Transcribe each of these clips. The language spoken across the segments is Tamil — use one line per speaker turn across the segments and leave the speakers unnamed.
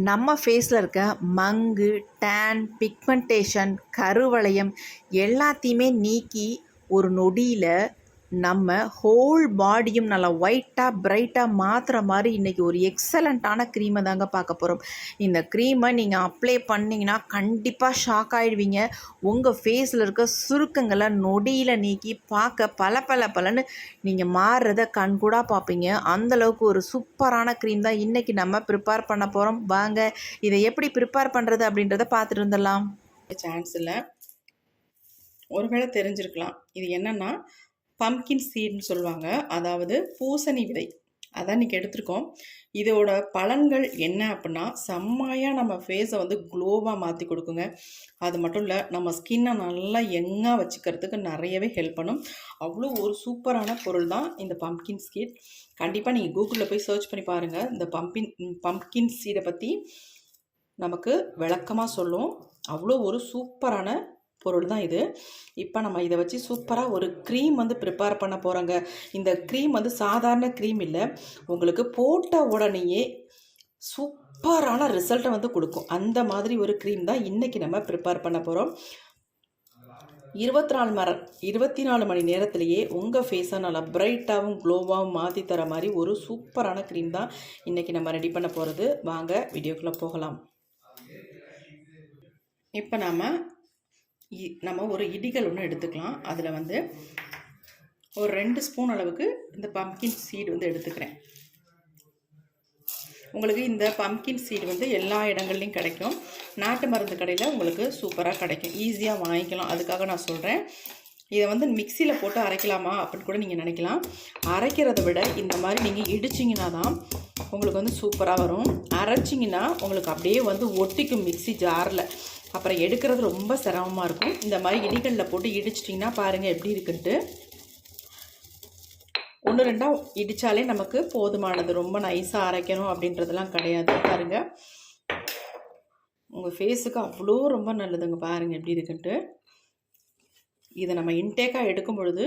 நம்ம ஃபேஸில் இருக்க மங்கு, டேன், பிக்மெண்டேஷன், கருவளையம் எல்லாத்தையுமே நீக்கி ஒரு நொடியில் நம்ம ஹோல் பாடியும் நல்லா ஒயிட்டாக பிரைட்டாக மாற்றுற மாதிரி இன்றைக்கி ஒரு எக்ஸலண்ட்டான க்ரீமை தாங்க பார்க்க போகிறோம். இந்த க்ரீமை நீங்கள் அப்ளை பண்ணிங்கன்னா கண்டிப்பாக ஷாக் ஆகிடுவீங்க. உங்கள் ஃபேஸில் இருக்க சுருக்கங்களை நொடியில் நீக்கி பார்க்க பலன்னு நீங்கள் மாறுறத கண்கூடாக பார்ப்பீங்க. அந்தளவுக்கு ஒரு சூப்பரான க்ரீம் தான் இன்றைக்கி நம்ம ப்ரிப்பேர் பண்ண போகிறோம். வாங்க இதை எப்படி ப்ரிப்பேர் பண்ணுறது அப்படின்றத பார்த்துட்டு வந்துடலாம்.
சான்ஸ் இல்லை, ஒருவேளை தெரிஞ்சிருக்கலாம். இது என்னென்னா பம்கின் சீட்னு சொல்லுவாங்க, அதாவது பூசணி விதை. அதான் இன்றைக்கி எடுத்திருக்கோம். இதோட பலன்கள் என்ன அப்படின்னா, செம்மையாக நம்ம ஃபேஸை வந்து க்ளோவாக மாற்றி கொடுக்குங்க. அது மட்டும் இல்லை, நம்ம ஸ்கின்னை நல்லா யங்காக வச்சுக்கிறதுக்கு நிறையவே ஹெல்ப் பண்ணும். அவ்வளோ ஒரு சூப்பரான பொருள் தான் இந்த பம்கின் சீட். கண்டிப்பாக நீங்கள் கூகுளில் போய் சர்ச் பண்ணி பாருங்கள். இந்த பம்கின் சீடை பற்றி நமக்கு விளக்கமாக சொல்லும். அவ்வளோ ஒரு சூப்பரான பொருள் தான் இது. இப்போ நம்ம இதை வச்சு சூப்பராக ஒரு க்ரீம் வந்து ப்ரிப்பேர் பண்ண போகிறோங்க. இந்த க்ரீம் வந்து சாதாரண க்ரீம் இல்லை, உங்களுக்கு போட்ட உடனேயே சூப்பரான ரிசல்ட்டை வந்து கொடுக்கும். அந்த மாதிரி ஒரு க்ரீம் தான் இன்றைக்கி நம்ம ப்ரிப்பேர் பண்ண போகிறோம். 24 மணி நேரத்திலேயே உங்கள் ஃபேஸை நல்லா பிரைட்டாகவும் க்ளோவாகவும் மாற்றி தர மாதிரி ஒரு சூப்பரான க்ரீம் தான் இன்றைக்கி நம்ம ரெடி பண்ண போகிறது. வாங்க வீடியோக்குள்ளே போகலாம். இப்போ நம்ம ஒரு இடிகள் ஒன்று எடுத்துக்கலாம். அதில் வந்து ஒரு 2 ஸ்பூன் அளவுக்கு இந்த பம்கின் சீடு வந்து எடுத்துக்கிறேன். உங்களுக்கு இந்த பம்கின் சீடு வந்து எல்லா இடங்கள்லையும் கிடைக்கும். நாட்டு மருந்து கடையில் உங்களுக்கு சூப்பராக கிடைக்கும், ஈஸியாக வாங்கிக்கலாம். அதுக்காக நான் சொல்கிறேன். இதை வந்து மிக்சியில் போட்டு அரைக்கலாமா அப்படின்னு கூட நீங்கள் நினைக்கலாம். அரைக்கிறத விட இந்த மாதிரி நீங்கள் இடிச்சிங்கன்னா தான் உங்களுக்கு வந்து சூப்பராக வரும். அரைச்சிங்கன்னா உங்களுக்கு அப்படியே வந்து ஒட்டிக்கும் மிக்சி ஜாரில். அப்புறம் எடுக்கிறது ரொம்ப சிரமமாக இருக்கும். இந்த மாதிரி இடிகளில் போட்டு இடிச்சிட்டிங்கன்னா பாருங்கள் எப்படி இருக்குன்ட்டு. 1-2 இடித்தாலே நமக்கு போதுமானது. ரொம்ப நைஸாக அரைக்கணும் அப்படின்றதெல்லாம் கிடையாது. பாருங்கள், உங்கள் ஃபேஸுக்கு அவ்வளோ ரொம்ப நல்லதுங்க. பாருங்கள் எப்படி இருக்குன்ட்டு. இதை நம்ம இன்டேக்காக எடுக்கும் பொழுது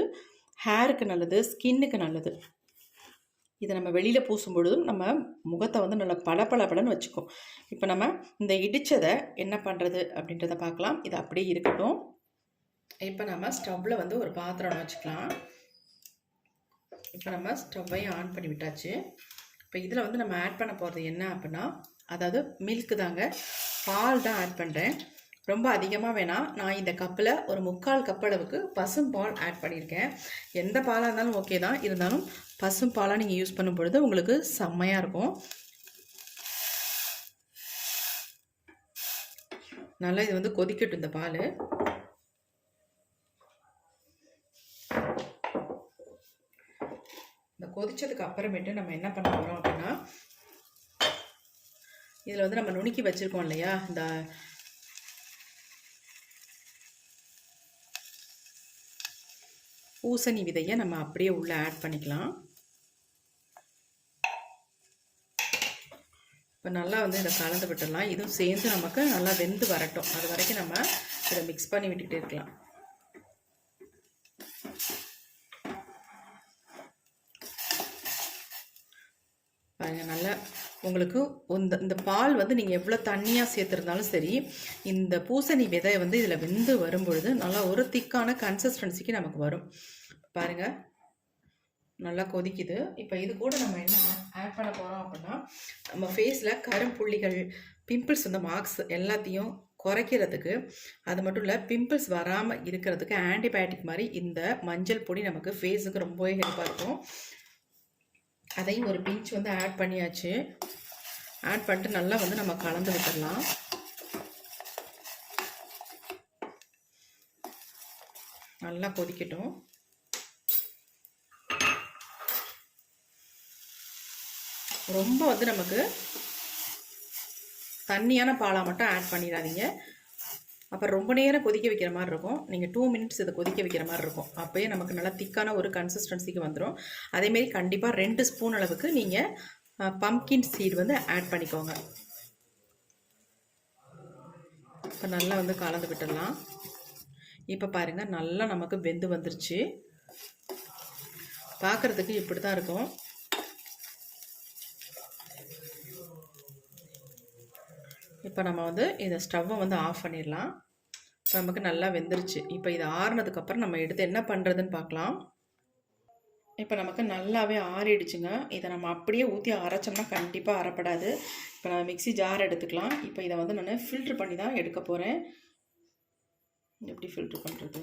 ஹேருக்கு நல்லது, ஸ்கின்னுக்கு நல்லது. இதை நம்ம வெளியில் பூசும் பொழுதும் நம்ம முகத்தை வந்து நல்லா பளபளன்னு வச்சுக்கும். இப்போ நம்ம இந்த இடித்ததை என்ன பண்ணுறது அப்படின்றத பார்க்கலாம். இது அப்படியே இருக்கட்டும். இப்போ நம்ம ஸ்டவ்வில் வந்து ஒரு பாத்திரம் வச்சுக்கலாம். இப்போ நம்ம ஸ்டவ்வையும் ஆன் பண்ணி விட்டாச்சு. இப்போ இதில் வந்து நம்ம ஆட் பண்ண போகிறது என்ன அப்படின்னா, அதாவது மில்க்கு தாங்க, பால் தான் ஆட் பண்ணுறேன். ரொம்ப அதிகமாக வேணாம். நான் இந்த கப்பில் ஒரு 3/4 கப் அளவுக்கு பசும் பால் ஆட் பண்ணியிருக்கேன். எந்த பாலாக இருந்தாலும் ஓகே தான், இருந்தாலும் பசும் பாலாக நீங்கள் யூஸ் பண்ணும் பொழுது உங்களுக்கு செம்மையாக இருக்கும். நல்லா இது வந்து கொதிக்கட்டும் இந்த பால். இந்த கொதிச்சதுக்கு அப்புறமேட்டு நம்ம என்ன பண்ண போகிறோம் அப்படின்னா, இதில் வந்து நம்ம நுணுக்கி வச்சுருக்கோம் இல்லையா, இந்த பூசணி விதையை நம்ம அப்படியே உள்ளே ஆட் பண்ணிக்கலாம். இப்போ நல்லா வந்து இதை கலந்து விட்டுடலாம். இதுவும் சேர்ந்து நமக்கு நல்லா வெந்து வரட்டும். அது வரைக்கும் நம்ம இதை மிக்ஸ் பண்ணி விட்டுக்கிட்டே இருக்கலாம். பாருங்க, நல்லா உங்களுக்கு இந்த பால் வந்து நீங்கள் எவ்வளோ தண்ணியாக சேர்த்துருந்தாலும் சரி, இந்த பூசணி விதை வந்து இதில் வெந்து வரும்பொழுது நல்லா ஒரு திக்கான கன்சிஸ்டன்சிக்கு நமக்கு வரும். பாருங்கள், நல்லா கொதிக்குது. இப்போ இது கூட நம்ம என்ன ஆட் பண்ண போகிறோம் அப்படின்னா, நம்ம ஃபேஸில் கரும்புள்ளிகள், பிம்பிள்ஸ் வந்து மார்க்ஸ் எல்லாத்தையும் குறைக்கிறதுக்கு, அது மட்டும் இல்லை பிம்பிள்ஸ் வராமல் இருக்கிறதுக்கு ஆன்டிபயோட்டிக் மாதிரி இந்த மஞ்சள் பொடி நமக்கு ஃபேஸுக்கு ரொம்பவே ஹெல்ப்பாக இருக்கும். அதையும் ஒரு பிஞ்ச் வந்து ஆட் பண்ணியாச்சு. ஆட் பண்ணிட்டு நல்லா வந்து நம்ம கலந்து விட்டுடலாம். நல்லா கொதிக்கட்டும். ரொம்ப வந்து நமக்கு தண்ணியான பாலாக மட்டும் ஆட் பண்ணிடாதீங்க. அப்புறம் ரொம்ப நேரம் கொதிக்க வைக்கிற மாதிரி இருக்கும். நீங்கள் 2 மினிட்ஸ் இதை கொதிக்க வைக்கிற மாதிரி இருக்கும். அப்போயே நமக்கு நல்லா திக்கான ஒரு கன்சிஸ்டன்சிக்கு வந்துடும். அதேமாரி கண்டிப்பாக 2 ஸ்பூன் அளவுக்கு நீங்கள் பம்கின் சீட் வந்து ஆட் பண்ணிக்கோங்க. இப்போ நல்லா வந்து கலந்து விட்டுடலாம். இப்போ பாருங்கள், நல்லா நமக்கு வெந்து வந்துருச்சு. பார்க்குறதுக்கு இப்படி தான் இருக்கும். இப்போ நம்ம வந்து இந்த ஸ்டவ்வை வந்து ஆஃப் பண்ணிடலாம். இப்போ நமக்கு நல்லா வெந்துருச்சு. இப்போ இது ஆறுனதுக்கப்புறம் நம்ம எடுத்து என்ன பண்ணுறதுன்னு பார்க்கலாம். இப்போ நமக்கு நல்லாவே ஆறிடுச்சுங்க. இதை நம்ம அப்படியே ஊற்றி அரைச்சோம்னா கண்டிப்பாக அரைப்படாது. இப்போ நான் மிக்ஸி ஜார் எடுத்துக்கலாம். இப்போ இதை வந்து நான் ஃபில்ட்ரு பண்ணி தான் எடுக்க போகிறேன். எப்படி ஃபில்ட்ரு பண்ணுறது?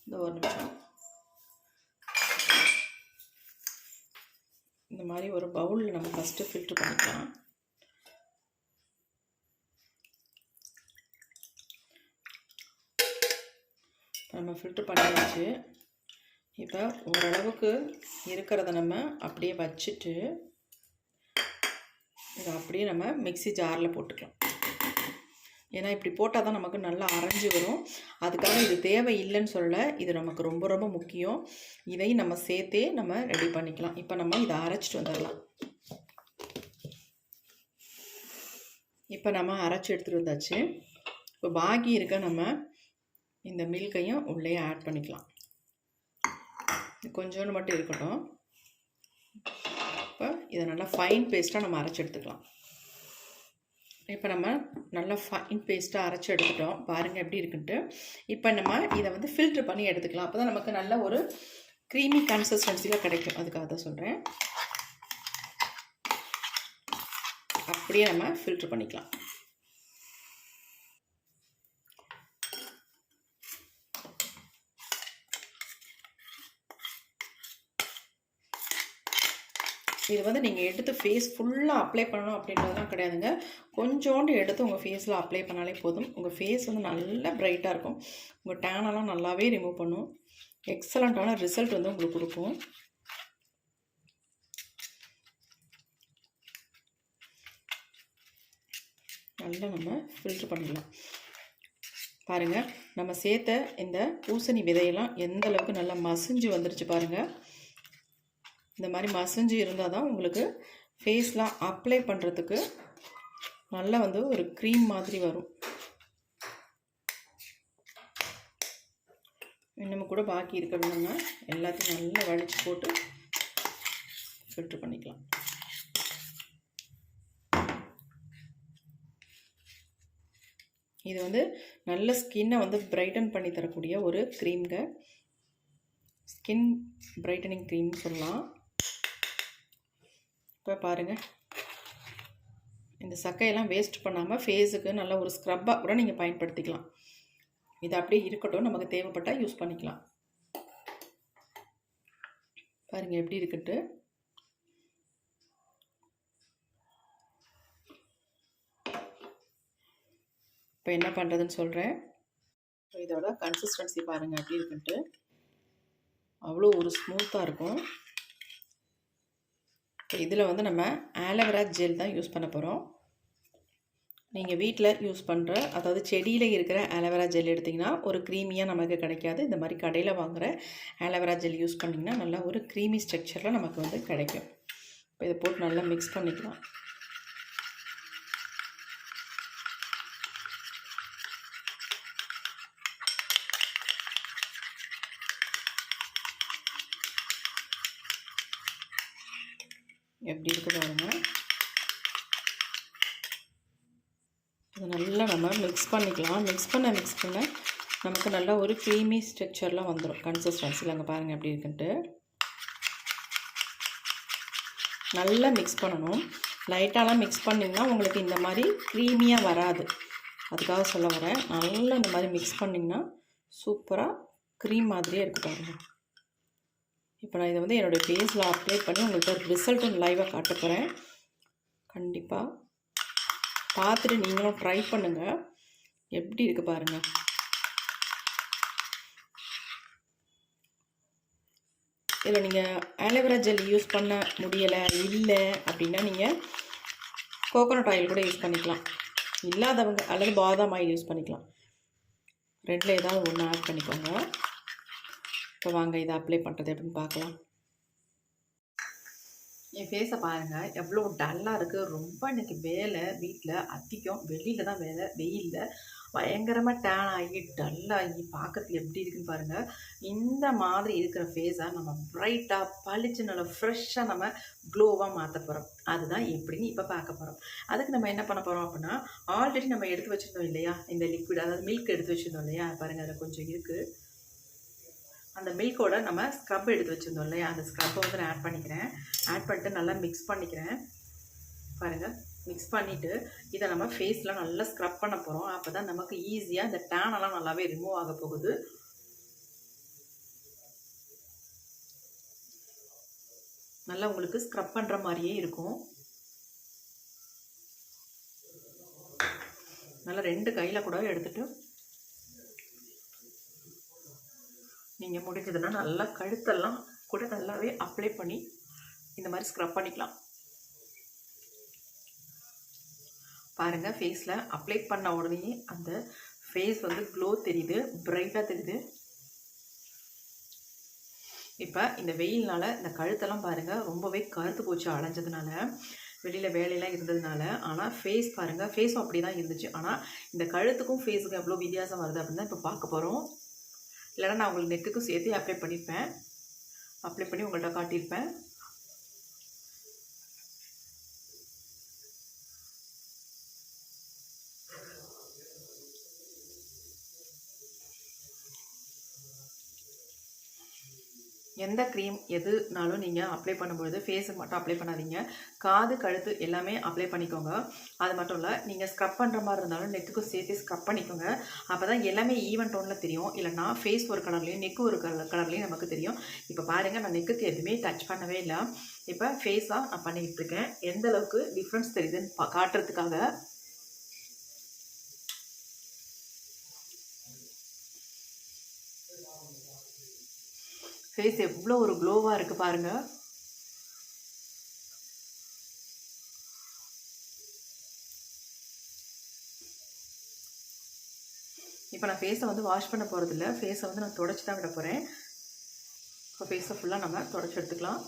இந்த ஒரு நிமிஷம். இந்த மாதிரி ஒரு பவுலில் நம்ம ஃபஸ்ட்டு ஃபில்ட்ரு பண்ணிக்கலாம். நம்ம ஃபில்ட்ரு பண்ணியாச்சு. இப்போ ஓரளவுக்கு இருக்கிறத நம்ம அப்படியே வச்சுட்டு இதை அப்படியே நம்ம மிக்ஸி ஜாரில் போட்டுக்கலாம். ஏன்னா இப்படி போட்டால் தான் நமக்கு நல்லா அரைஞ்சி வரும். அதுக்காக இது தேவையில்லைன்னு சொல்ல, இது நமக்கு ரொம்ப ரொம்ப முக்கியம். இதையும் நம்ம சேர்த்தே நம்ம ரெடி பண்ணிக்கலாம். இப்போ நம்ம இதை அரைச்சிட்டு வந்துடலாம். இப்போ நம்ம அரைச்சி எடுத்துகிட்டு வந்தாச்சு. இப்போ பாக்கி இருக்க நம்ம இந்த மில்கையும் உள்ளே ஆட் பண்ணிக்கலாம். கொஞ்சோண்டு மட்டும் இருக்கட்டும். இப்போ இதை நல்லா ஃபைன் பேஸ்ட்டாக நம்ம அரைச்சி எடுத்துக்கலாம். இப்போ நம்ம நல்லா ஃபைன் பேஸ்ட்டாக அரைச்சி எடுத்துட்டோம். பாருங்கள் எப்படி இருக்குன்ட்டு. இப்போ நம்ம இதை வந்து ஃபில்ட்ரு பண்ணி எடுத்துக்கலாம். அப்போ தான் நமக்கு நல்ல ஒரு க்ரீமி கன்சிஸ்டன்சியில் கிடைக்கும். அதுக்காக தான் சொல்கிறேன். அப்படியே நம்ம ஃபில்ட்ரு பண்ணிக்கலாம். இது வந்து நீங்கள் எடுத்து ஃபேஸ் ஃபுல்லாக அப்ளை பண்ணணும் அப்படின்றதுலாம் கிடையாதுங்க. கொஞ்சோண்டு எடுத்து உங்கள் ஃபேஸில் அப்ளை பண்ணாலே போதும். உங்கள் ஃபேஸ் வந்து நல்லா பிரைட்டாக இருக்கும். உங்கள் டேனெல்லாம் நல்லாவே ரிமூவ் பண்ணும். எக்ஸலண்ட்டான ரிசல்ட் வந்து உங்களுக்கு கொடுக்கும். நல்லா நம்ம ஃபில்ட்ரு பண்ணிடலாம். பாருங்கள், நம்ம சேர்த்த இந்த பூசணி விதையெல்லாம் எந்த அளவுக்கு நல்லா மசிஞ்சு வந்துருச்சு பாருங்கள். இந்த மாதிரி மசிஞ்சு இருந்தால் தான் உங்களுக்கு ஃபேஸ்லாம் அப்ளை பண்ணுறதுக்கு நல்லா வந்து ஒரு க்ரீம் மாதிரி வரும். இன்னமும் கூட பாக்கி இருக்கிறது நம்ம எல்லாத்தையும் நல்லா வடித்து போட்டு ஃபில்ட்ரு பண்ணிக்கலாம். இது வந்து நல்ல ஸ்கின்னை வந்து பிரைட்டன் பண்ணி தரக்கூடிய ஒரு க்ரீம்ங்க. ஸ்கின் பிரைட்டனிங் க்ரீம்னு சொல்லலாம். இப்போ பாருங்கள், இந்த சக்கையெல்லாம் வேஸ்ட் பண்ணாமல் ஃபேஸுக்கு நல்ல ஒரு ஸ்க்ரப்பாக கூட நீங்கள் பயன்படுத்திக்கலாம். இது அப்படியே இருக்கட்டும், நமக்கு தேவைப்பட்டால் யூஸ் பண்ணிக்கலாம். பாருங்கள் எப்படி இருக்குன்ட்டு. இப்போ என்ன பண்ணுறதுன்னு சொல்கிறேன். இப்போ இதோட கன்சிஸ்டன்சி பாருங்கள் எப்படி இருக்குன்ட்டு. அவ்வளோ ஒரு ஸ்மூத்தாக இருக்கும். இதில் வந்து நம்ம ஆலோவேரா ஜெல் தான் யூஸ் பண்ண போகிறோம். நீங்கள் வீட்டில் யூஸ் பண்ணுற, அதாவது செடியில் இருக்கிற ஆலோவேரா ஜெல் எடுத்திங்கன்னா ஒரு க்ரீமியாக நமக்கு கிடைக்காது. இந்த மாதிரி கடையில் வாங்குகிற ஆலோவேரா ஜெல் யூஸ் பண்ணிங்கன்னா நல்லா ஒரு க்ரீமி ஸ்ட்ரக்சரில் நமக்கு வந்து கிடைக்கும். இப்போ இதை போட்டு நல்லா மிக்ஸ் பண்ணிக்கலாம். எப்படி இருக்கு பாருங்க. இது நல்லா நம்ம மிக்ஸ் பண்ணிக்கலாம். மிக்ஸ் பண்ண நமக்கு நல்லா ஒரு க்ரீமி ஸ்ட்ரக்சர்லாம் வந்துடும் கன்சிஸ்டன்சியில். அங்கே பாருங்கள் எப்படி இருக்குன்ட்டு. நல்லா மிக்ஸ் பண்ணணும். லைட்டாலாம் மிக்ஸ் பண்ணிங்கன்னா உங்களுக்கு இந்த மாதிரி க்ரீமியாக வராது. அதுக்காக சொல்ல வரேன். நல்லா இந்த மாதிரி மிக்ஸ் பண்ணிங்கன்னா சூப்பராக க்ரீம் மாதிரியே இருக்குது பாருங்கள். இப்போ நான் இதை வந்து என்னுடைய ஃபேஸில் அப்ளை பண்ணி உங்கள்கிட்ட ரிசல்ட்டும் லைவாக காட்ட போகிறேன். கண்டிப்பாக பார்த்துட்டு நீங்களும் ட்ரை பண்ணுங்கள். எப்படி இருக்குது பாருங்கள். இதில் நீங்கள் ஆலோவேரா ஜெல் யூஸ் பண்ண முடியலை இல்லை அப்படின்னா நீங்கள் கோகோனட் ஆயில் கூட யூஸ் பண்ணிக்கலாம். இல்லாதவங்க அல்லது பாதாம் ஆயில் யூஸ் பண்ணிக்கலாம். ரெண்டில் ஏதாவது ஒன்று ஆட் பண்ணிக்கோங்க. இப்போ வாங்க இதை அப்ளை பண்ணுறது எப்படின்னு பார்க்கலாம்.
என் ஃபேஸை பாருங்கள் எவ்வளோ டல்லாக இருக்குது. ரொம்ப இன்றைக்கி வேலை வீட்டில் அதிகம். வெளியில் தான் வேலை, வெயிலில் பயங்கரமாக டேன் ஆகி டல்லாகி பார்க்கறதுக்கு எப்படி இருக்குன்னு பாருங்கள். இந்த மாதிரி இருக்கிற ஃபேஸை நம்ம ப்ரைட்டாக பளிச்சு நல்லா ஃப்ரெஷ்ஷாக நம்ம க்ளோவாக மாற்ற போகிறோம். அதுதான் எப்படின்னு இப்போ பார்க்க போகிறோம். அதுக்கு நம்ம என்ன பண்ண போகிறோம் அப்படின்னா, ஆல்ரெடி நம்ம எடுத்து வச்சுருந்தோம் இல்லையா இந்த லிக்விட், அதாவது மில்க் எடுத்து வச்சுருந்தோம் இல்லையா, பாருங்கள் அதில் கொஞ்சம் இருக்குது. அந்த மில்கோட நம்ம ஸ்க்ரப் எடுத்து வச்சுருந்தோம் இல்லையா, அந்த ஸ்க்ரப்பை வந்து நான் ஆட் பண்ணிக்கிறேன். ஆட் பண்ணிட்டு நல்லா மிக்ஸ் பண்ணிக்கிறேன். பாருங்கள், மிக்ஸ் பண்ணிவிட்டு இதை நம்ம ஃபேஸில் நல்லா ஸ்க்ரப் பண்ண போகிறோம். அப்போ தான் நமக்கு ஈஸியாக இந்த டேனெல்லாம் நல்லாவே ரிமூவ் ஆக போகுது. நல்லா உங்களுக்கு ஸ்க்ரப் பண்ணுற மாதிரியே இருக்கும். நல்லா 2 கையில் கூட எடுத்துகிட்டு நீங்கள் முடிஞ்சதுன்னா நல்லா கழுத்தெல்லாம் கூட நல்லாவே அப்ளை பண்ணி இந்த மாதிரி ஸ்க்ரப் பண்ணிக்கலாம். பாருங்கள், ஃபேஸில் அப்ளை பண்ண உடனே அந்த ஃபேஸ் வந்து க்ளோ தெரியுது, பிரைட்டாக தெரியுது. இப்போ இந்த வெயில்னால் இந்த கழுத்தெல்லாம் பாருங்கள் ரொம்பவே கருத்து போச்சு அலைஞ்சதுனால, வெளியில் வேலையெல்லாம் இருந்ததுனால. ஆனால் ஃபேஸ் பாருங்கள், ஃபேஸும் அப்படி தான் இருந்துச்சு. ஆனால் இந்த கழுத்துக்கும் ஃபேஸுக்கும் எவ்வளோ வித்தியாசம் வருது அப்படின்னு தான் இப்போ பார்க்க போகிறோம். இல்லைனா நான் உங்களுக்கு நெக்குக்கும் சேர்த்து அப்ளை பண்ணியிருப்பேன், அப்ளை பண்ணி உங்கள்கிட்ட காட்டியிருப்பேன். எந்த க்ரீம் எதுனாலும் நீங்கள் அப்ளை பண்ணும்பொழுது ஃபேஸுக்கு மட்டும் அப்ளை பண்ணாதீங்க, காது கழுத்து எல்லாமே அப்ளை பண்ணிக்கோங்க. அது மட்டும் இல்லை, நீங்கள் ஸ்க்ரப் பண்ணுற மாதிரி இருந்தாலும் நெக்குக்கும் சேர்த்து ஸ்க்ரப் பண்ணிக்கோங்க. அப்போ தான் எல்லாமே ஈவன் டோனில் தெரியும். இல்லைனா ஃபேஸ் ஒரு கலர்லேயும் நெக்கு ஒரு கலர்லேயும் நமக்கு தெரியும். இப்போ பாருங்கள், நான் நெக்குக்கு எதுவுமே டச் பண்ணவே இல்லை. இப்போ ஃபேஸாக நான் பண்ணிக்கிட்டு இருக்கேன். எந்த அளவுக்கு டிஃப்ரென்ஸ் தெரியுதுன்னு காட்டுறதுக்காக. ஃபேஸ் எவ்வளோ ஒரு க்ளோவாக இருக்குது பாருங்கள். இப்போ நான் ஃபேஸை வந்து வாஷ் பண்ண போகிறதில்ல, ஃபேஸை வந்து நான் தொடச்சி தான் விட போகிறேன். இப்போ ஃபேஸை ஃபுல்லாக நம்ம தொடச்சி எடுத்துக்கலாம்.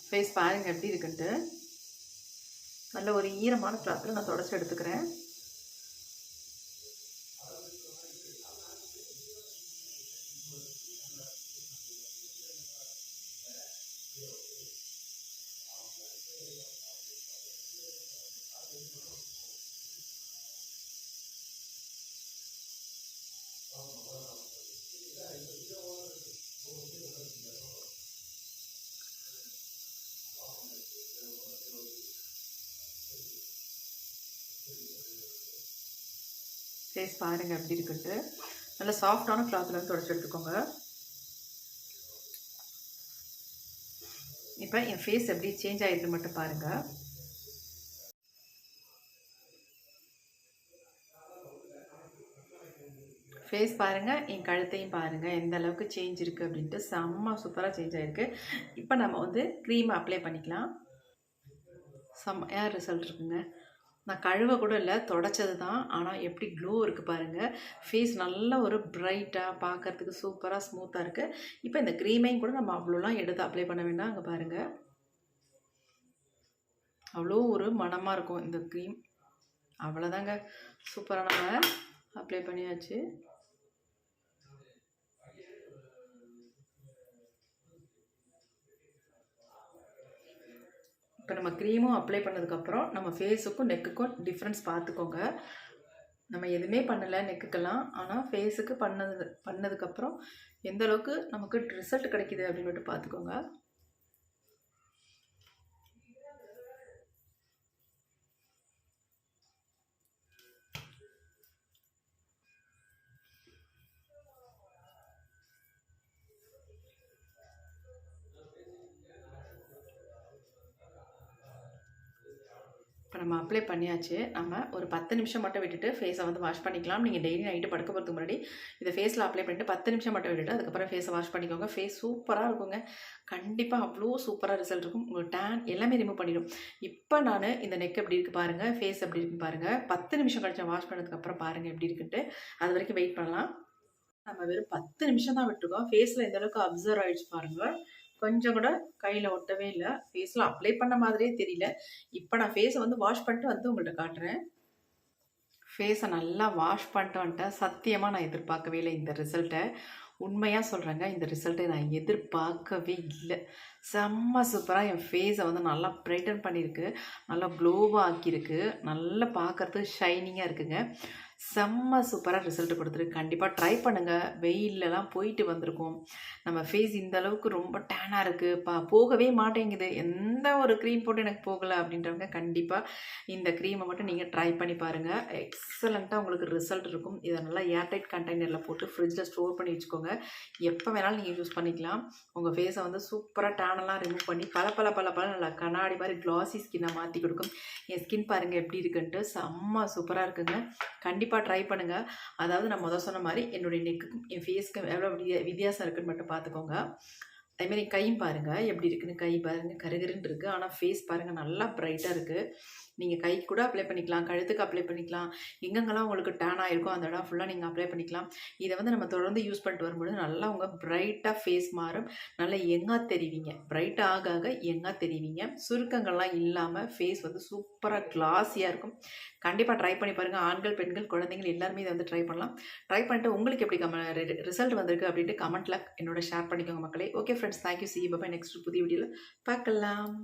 ஃபேஸ் பாருங்கள் எப்படி இருக்குன்ட்டு. நல்ல ஒரு ஈரமான கிளாத்தில் நான் தொடச்சி எடுத்துக்கிறேன். ஃபேஸ் பாருங்கள் எப்படி இருக்குன்ட்டு. நல்லா சாஃப்டான கிளாத்தில் வந்து தொடச்சி எடுத்துக்கோங்க. இப்போ என் ஃபேஸ் எப்படி சேஞ்ச் ஆகிருக்கு மட்டும் பாருங்கள். ஃபேஸ் பாருங்கள், என் கழுத்தையும் பாருங்கள் எந்த அளவுக்கு சேஞ்ச் இருக்குது அப்படின்ட்டு. செம்ம சூப்பராக சேஞ்ச் ஆகிருக்கு. இப்போ நம்ம வந்து க்ரீமை அப்ளை பண்ணிக்கலாம். செம்மையாக ரிசல்ட் இருக்குங்க. நான் கழுவ கூட இல்லை, தொடச்சது தான். ஆனால் எப்படி க்ளோ இருக்குது பாருங்கள். ஃபேஸ் நல்ல ஒரு ப்ரைட்டாக பார்க்குறதுக்கு சூப்பராக ஸ்மூத்தாக இருக்குது. இப்போ இந்த க்ரீமையும் கூட நம்ம அவ்வளோலாம் எடுத்து அப்ளை பண்ண வேண்டாம். அங்கே பாருங்கள், அவ்வளோ ஒரு மணமாக இருக்கும் இந்த க்ரீம். அவ்வளோதாங்க, சூப்பராக நம்ம அப்ளை பண்ணியாச்சு. இப்போ நம்ம க்ரீமும் அப்ளை பண்ணதுக்கப்புறம் நம்ம ஃபேஸுக்கும் நெக்குக்கும் டிஃப்ரென்ஸ் பார்த்துக்கோங்க. நம்ம எதுவுமே பண்ணலை நெக்குக்கெல்லாம், ஆனால் ஃபேஸுக்கு பண்ணதுக்கப்புறம் எந்த அளவுக்கு நமக்கு ரிசல்ட் கிடைக்கிது அப்படின்னு மட்டும் பார்த்துக்கோங்க. இப்போ நம்ம அப்ளை பண்ணியாச்சு. நம்ம ஒரு 10 நிமிஷம் மட்டும் விட்டுட்டு ஃபேஸை வந்து வாஷ் பண்ணிக்கலாம். நீங்கள் டெய்லி நைட்டு படுக்க போகிறதுக்கு முன்னாடி இதை ஃபேஸில் அப்ளை பண்ணிவிட்டு 10 நிமிஷம் மட்டும் விட்டுட்டு அதுக்கப்புறம் ஃபேஸை வாஷ் பண்ணிக்கோங்க. ஃபேஸ் சூப்பராக இருக்குங்க. கண்டிப்பாக அவ்வளோ சூப்பராக ரிசல்ட் இருக்கும். உங்களுக்கு டேன் எல்லாமே ரிமூவ் பண்ணிடும். இப்போ நான் இந்த நெக் எப்படி இருக்குது பாருங்கள், ஃபேஸ் எப்படி இருக்குன்னு பாருங்கள். 10 நிமிஷம் கழிச்சு வாஷ் பண்ணதுக்கப்புறம் பாருங்கள் எப்படி இருக்குன்ட்டு. அது வரைக்கும் வெயிட் பண்ணலாம்.
நம்ம வெறும் 10 நிமிஷம் தான் விட்டுருக்கோம். ஃபேஸில் இந்த அளவுக்கு அப்சர்வ் ஆயிடுச்சு பாருங்க. கொஞ்சம் கூட கையில் ஒட்டவே இல்லை. ஃபேஸில் அப்ளை பண்ண மாதிரியே தெரியல. இப்போ நான் ஃபேஸை வந்து வாஷ் பண்ணிட்டு வந்து உங்கள்கிட்ட காட்டுறேன். ஃபேஸை நல்லா வாஷ் பண்ணிட்டு வந்துட்டேன். சத்தியமாக நான் எதிர்பார்க்கவே இல்லை இந்த ரிசல்ட்டை. உண்மையாக சொல்கிறேங்க, இந்த ரிசல்ட்டை நான் எதிர்பார்க்கவே இல்லை. செம்ம சூப்பராக என் ஃபேஸை வந்து நல்லா பிரைட்டன் பண்ணியிருக்கு, நல்லா க்ளோவாக ஆக்கியிருக்கு, நல்லா பார்க்குறதுக்கு ஷைனிங்காக இருக்குங்க. செம்ம சூப்பராக ரிசல்ட் கொடுத்துருக்கு. கண்டிப்பாக ட்ரை பண்ணுங்கள். வெயிலெலாம் போயிட்டு வந்திருக்கோம். நம்ம ஃபேஸ் இந்த அளவுக்கு ரொம்ப டேனாக இருக்குது, போகவே மாட்டேங்குது, எந்த ஒரு க்ரீம் போட்டு எனக்கு போகலை அப்படின்றவங்க கண்டிப்பாக இந்த க்ரீமை மட்டும் நீங்கள் ட்ரை பண்ணி பாருங்கள். எக்ஸலண்ட்டாக உங்களுக்கு ரிசல்ட் இருக்கும். இதை நல்லா ஏர்டைட் கண்டெய்னரில் போட்டு ஃப்ரிட்ஜில் ஸ்டோர் பண்ணி வச்சுக்கோங்க. எப்போ வேணாலும் நீங்கள் யூஸ் பண்ணிக்கலாம். உங்கள் ஃபேஸை வந்து சூப்பராக டேனெல்லாம் ரிமூவ் பண்ணி பல நல்லா கண்ணாடி மாதிரி க்ளாஸி ஸ்கின்னை மாற்றி கொடுக்கும். என் ஸ்கின் பாருங்கள் எப்படி இருக்குன்ட்டு, செம்ம சூப்பராக இருக்குங்க. கண்டிப்பாக ட்ரை பண்ணுங்கள். அதாவது நான் சொன்ன மாதிரி என்னுடைய நெக்குக்கும் என் ஃபேஸ்க்கும் எவ்வளோ வித்தியாசம் இருக்குன்னு மட்டும் பார்த்துக்கோங்க. அதேமாதிரி கையும் பாருங்கள் எப்படி இருக்குன்னு. கை பாருங்கள் கருகருன்னு இருக்குது, ஆனால் ஃபேஸ் பாருங்கள் நல்லா ப்ரைட்டாக இருக்குது. நீங்கள் கைக்கு கூட அப்ளை பண்ணிக்கலாம், கழுத்துக்கு அப்ளை பண்ணிக்கலாம். எங்கெங்கெல்லாம் உங்களுக்கு டேன் ஆகிருக்கோ அந்த இடம் ஃபுல்லாக நீங்கள் அப்ளை பண்ணிக்கலாம். இதை வந்து நம்ம தொடர்ந்து யூஸ் பண்ணிட்டு வரும்பொழுது நல்லா உங்கள் ப்ரைட்டாக ஃபேஸ் மாறும். நல்லா எங்காக தெரிவிங்க, ப்ரைட்டாக ஆக ஆக எங்காக தெரிவிங்க. சுருக்கங்கள்லாம் இல்லாமல் ஃபேஸ் வந்து சூப்பராக கிளாஸியாக இருக்கும். கண்டிப்பாக ட்ரை பண்ணி பாருங்கள். ஆண்கள், பெண்கள், குழந்தைகள் எல்லாருமே இதை வந்து ட்ரை பண்ணலாம். ட்ரை பண்ணிட்டு உங்களுக்கு எப்படி ரிசல்ட் வந்திருக்கு அப்படின்ட்டு கமெண்ட்டில் என்னோட ஷேர் பண்ணிக்கோங்க மக்களே. Okay friends, thank you. சி பாய். நெக்ஸ்ட் புதிய வீடியோவில் பார்க்கலாம்.